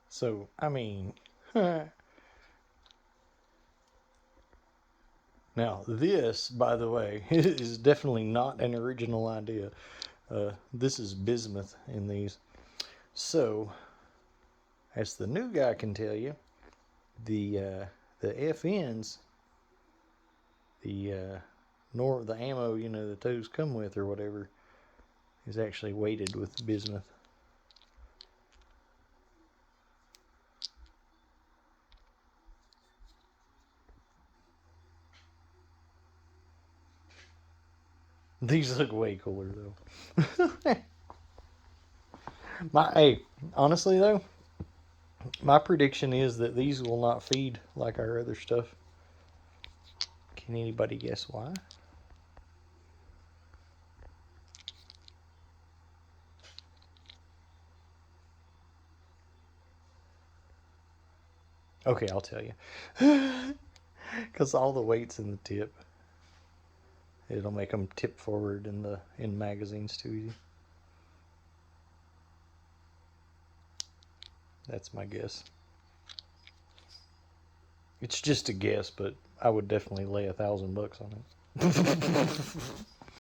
So, I mean, now this, by the way, is definitely not an original idea. This is bismuth in these. So, as the new guy can tell you, the FNs, the the ammo, that those come with or whatever, is actually weighted with bismuth. These look way cooler though. Hey, honestly though, my prediction is that these will not feed like our other stuff. Can anybody guess why? Okay, I'll tell you. Because all the weight's in the tip. It'll make them tip forward in magazines too easy. That's my guess. It's just a guess, but I would definitely lay $1,000 on it.